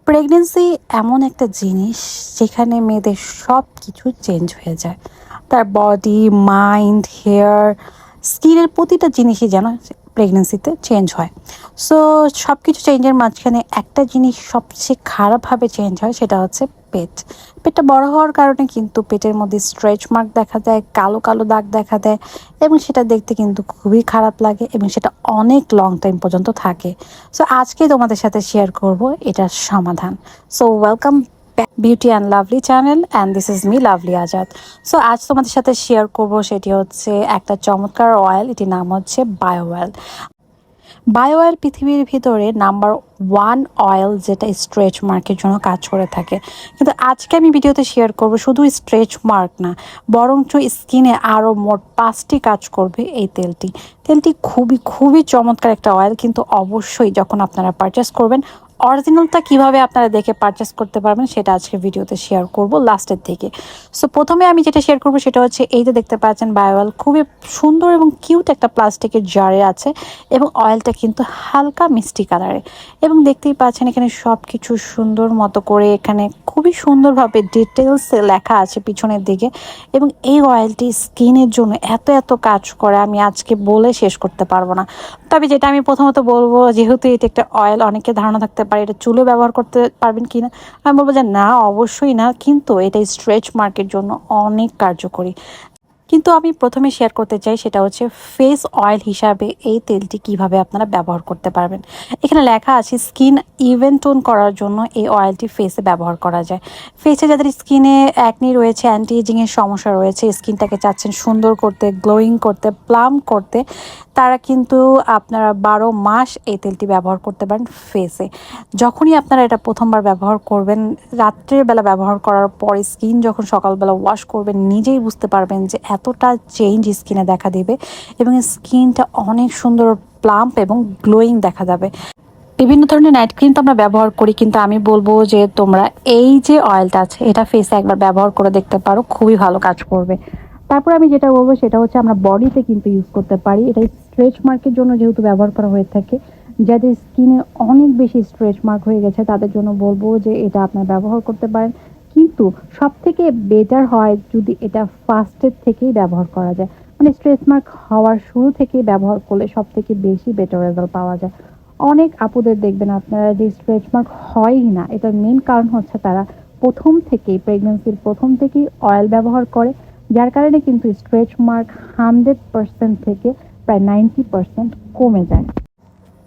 Pregnancy এমন একটা জিনিস যেখানে মেয়েদের সব কিছু চেঞ্জ হয়ে যায়। তার বডি, মাইন্ড, হেয়ার, স্কিনের প্রতিটা জিনিসই যেন প্রেগনেন্সিতে চেঞ্জ হয়। সো সব কিছু চেঞ্জের মাঝখানে একটা জিনিস সবচেয়ে খারাপভাবে চেঞ্জ হয়, সেটা হচ্ছে পেটটা বড় হওয়ার কারণে কিন্তু পেটের মধ্যে স্ট্রেচ মার্ক দেখা দেয়, কালো কালো দাগ দেখা দেয়, এবং সেটা দেখতে কিন্তু খুবই খারাপ লাগে এবং সেটা অনেক লং টাইম পর্যন্ত থাকে। সো আজকে তোমাদের সাথে শেয়ার করব এটার সমাধান। So welcome beauty and lovely channel, and this is me lovely Azad. So আজ তোমাদের সাথে শেয়ার করব সেটি হচ্ছে একটা চমৎকার অয়েল, এটির নাম হচ্ছে বায়ো অয়েল। বায়ো অয়েল পৃথিবীর ভিতরে নাম্বার ওয়ান অয়েল, যেটা স্ট্রেচ মার্কের জন্য কাজ করে থাকে। কিন্তু আজকে আমি ভিডিওতে শেয়ার করব শুধু স্ট্রেচ মার্ক না, বরঞ্চ স্কিনে আরও মোট 5টি কাজ করবে এই তেলটি খুবই খুবই চমৎকার একটা অয়েল। কিন্তু অবশ্যই যখন আপনারা পারচেস করবেন, অরিজিনালটা কিভাবে আপনারা দেখে পারচেস করতে পারবেন সেটা আজকে ভিডিওতে শেয়ার করব লাস্টের দিকে। সো প্রথমে আমি যেটা শেয়ার করব সেটা হচ্ছে এই যে দেখতে পাচ্ছেন বায়ো অয়েল, খুবই সুন্দর এবং কিউট একটা প্লাস্টিকের জারে আছে, এবং অয়েলটা কিন্তু হালকা মিষ্টি কালারে, এবং দেখতেই পাচ্ছেন এখানে সব কিছু সুন্দর মতো করে এখানে খুবই সুন্দরভাবে ডিটেলসে লেখা আছে পিছনের দিকে। এবং এই অয়েলটি স্কিনের জন্য এত এত কাজ করে, আমি আজকে বলে শেষ করতে পারবো না। তবে যেটা আমি প্রথমত বলবো, যেহেতু এটা একটা অয়েল, অনেকে ধারণা থাকতে পারে এটা চুলে ব্যবহার করতে পারবেন কিনা। আমি বলবো যে না, অবশ্যই না, কিন্তু এটা স্ট্রেচ মার্কের জন্য অনেক কার্যকরী। কিন্তু আমি প্রথমে শেয়ার করতে চাই সেটা হচ্ছে ফেস অয়েল হিসাবে এই তেলটি কিভাবে আপনারা ব্যবহার করতে পারবেন। এখানে লেখা আছে স্কিন ইভেন টোন করার জন্য এই অয়েলটি ফেসে ব্যবহার করা যায়। ফেসে যাদের স্কিনে অ্যাকনি রয়েছে, অ্যান্টি এজিংয়ের সমস্যা রয়েছে, স্কিনটাকে চাচ্ছেন সুন্দর করতে, গ্লোয়িং করতে, প্লাম করতে, তারা কিন্তু আপনারা 12 মাস এই তেলটি ব্যবহার করতে পারেন ফেসে। যখনই আপনারা এটা প্রথমবার ব্যবহার করবেন, রাত্রের বেলা ব্যবহার করার পর স্কিন যখন সকালবেলা ওয়াশ করবেন, নিজেই বুঝতে পারবেন যে এতটা চেঞ্জ স্কিনে দেখা দেবে, এবং স্কিনটা অনেক সুন্দর প্লাম্প এবং গ্লোয়িং দেখা যাবে। বিভিন্ন ধরনের নাইট ক্রিম তো আমরা ব্যবহার করি, কিন্তু আমি বলবো যে তোমরা এই যে অয়েলটা আছে এটা ফেসে একবার ব্যবহার করে দেখতে পারো, খুবই ভালো কাজ করবে। তারপর আমি যেটা বলবো সেটা হচ্ছে আমরা বডিতে কিন্তু ইউজ করতে পারি। এটা স্ট্রেচ মার্কের জন্য যেহেতু ব্যবহার করা হয়ে থাকে, যাদের স্কিনে অনেক বেশি স্ট্রেচ মার্ক হয়ে গেছে তাদের জন্য বলবো যে এটা আপনারা ব্যবহার করতে পারেন। কিন্তু সব থেকে বেটার হয় যদি এটা ফার্স্টের থেকেই ব্যবহার করা যায়, মানে স্ট্রেচ মার্ক হওয়ার শুরু থেকেই ব্যবহার করলে সব থেকে বেশি বেটার রেজাল্ট পাওয়া যায়। অনেক আপুদের দেখবেন আপনারা যে স্ট্রেচ মার্ক হয়ই না, এটার মেন কারণ হচ্ছে তারা প্রেগনেন্সির প্রথম থেকেই অয়েল ব্যবহার করে, যার কারণে কিন্তু স্ট্রেচ মার্ক 100% থেকে প্রায় 90% কমে যায়।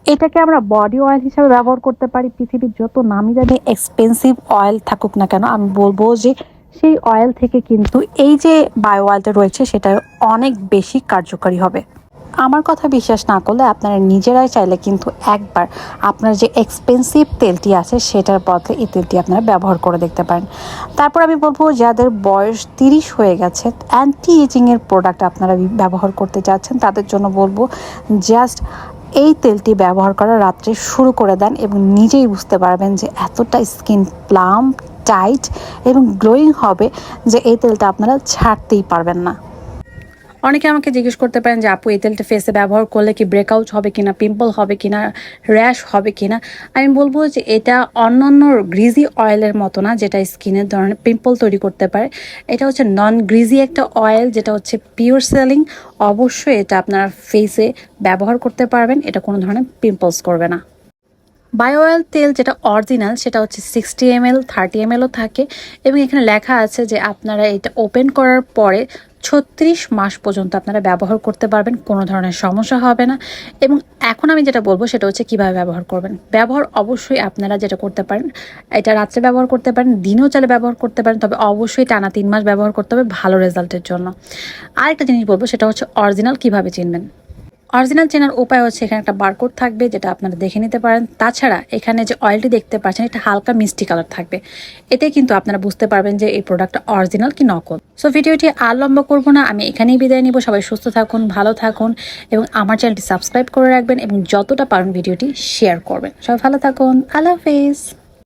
এটাকে আমরা বডি অয়েল হিসাবে ব্যবহার করতে পারি। পৃথিবীর যত নামি দামি এক্সপেন্সিভ অয়েল থাকুক না কেন, আমি বলবো যে সেই অয়েল থেকে কিন্তু এই যে বায়ো অয়েলটা রয়েছে সেটা অনেক বেশি কার্যকারী হবে। আমার কথা বিশ্বাস না করলে আপনারা নিজেরাই চাইলে কিন্তু একবার আপনার যে এক্সপেন্সিভ তেলটি আছে সেটার বদলে এই তেলটি আপনারা ব্যবহার করে দেখতে পারেন। তারপর আমি বলবো যাদের বয়স 30 হয়ে গেছে, অ্যান্টি এজিংয়ের প্রোডাক্ট আপনারা ব্যবহার করতে যাচ্ছেন, তাদের জন্য বলবো জাস্ট এই তেলটি ব্যবহার করা রাত্রে শুরু করে দেন, এবং নিজেই বুঝতে পারবেন যে এতটা স্কিন প্লাম্প, টাইট এবং গ্লোয়িং হবে যে এই তেলটা আপনারা ছাড়তেই পারবেন না। অনেকে আমাকে জিজ্ঞেস করতে পারেন যে আপু এই তেলটা ফেসে ব্যবহার করলে কি ব্রেকআউট হবে কিনা, পিম্পল হবে কিনা, র্যাশ হবে কিনা। আমি বলবো যে এটা অন্যান্য গ্রিজি অয়েলের মতো না যেটা স্কিনের ধরনের পিম্পল তৈরি করতে পারে। এটা হচ্ছে নন গ্রিজি একটা অয়েল, যেটা হচ্ছে পিওর সেলিং। অবশ্যই এটা আপনারা ফেসে ব্যবহার করতে পারবেন, এটা কোনো ধরনের পিম্পলস করবে না। বায়ো অয়েল তেল যেটা অরিজিনাল সেটা হচ্ছে 60 ml, 30 mlও থাকে, এবং এখানে লেখা আছে যে আপনারা এটা ওপেন করার পরে 36 মাস পর্যন্ত আপনারা ব্যবহার করতে পারবেন, কোনো ধরনের সমস্যা হবে না। এবং এখন আমি যেটা বলবো সেটা হচ্ছে কিভাবে ব্যবহার করবেন। ব্যবহার অবশ্যই আপনারা যেটা করতে পারেন, এটা রাত্রে ব্যবহার করতে পারেন, দিনেও চাইলে ব্যবহার করতে পারেন, তবে অবশ্যই টানা 3 মাস ব্যবহার করতে হবে ভালো রেজাল্টের জন্য। আরেকটা জিনিস বলবো সেটা হচ্ছে অরিজিনাল কিভাবে চিনবেন। অরিজিনাল চেনার উপায় হচ্ছে এখানে একটা বারকোড থাকবে, যেটা আপনারা দেখে নিতে পারেন। তাছাড়া এখানে যে অয়েলটি দেখতে পাচ্ছেন এটা হালকা মিষ্টি কালার থাকবে, এতে কিন্তু আপনারা বুঝতে পারবেন যে এই প্রোডাক্টটা অরিজিনাল কি নকল। সো ভিডিওটি আর লম্বা করবো না, আমি এখানেই বিদায় নিব। সবাই সুস্থ থাকুন, ভালো থাকুন, এবং আমার চ্যানেলটি সাবস্ক্রাইব করে রাখবেন, এবং যতটা পারেন ভিডিওটি শেয়ার করবেন। সবাই ভালো থাকুন, আল্লাহ হাফেজ।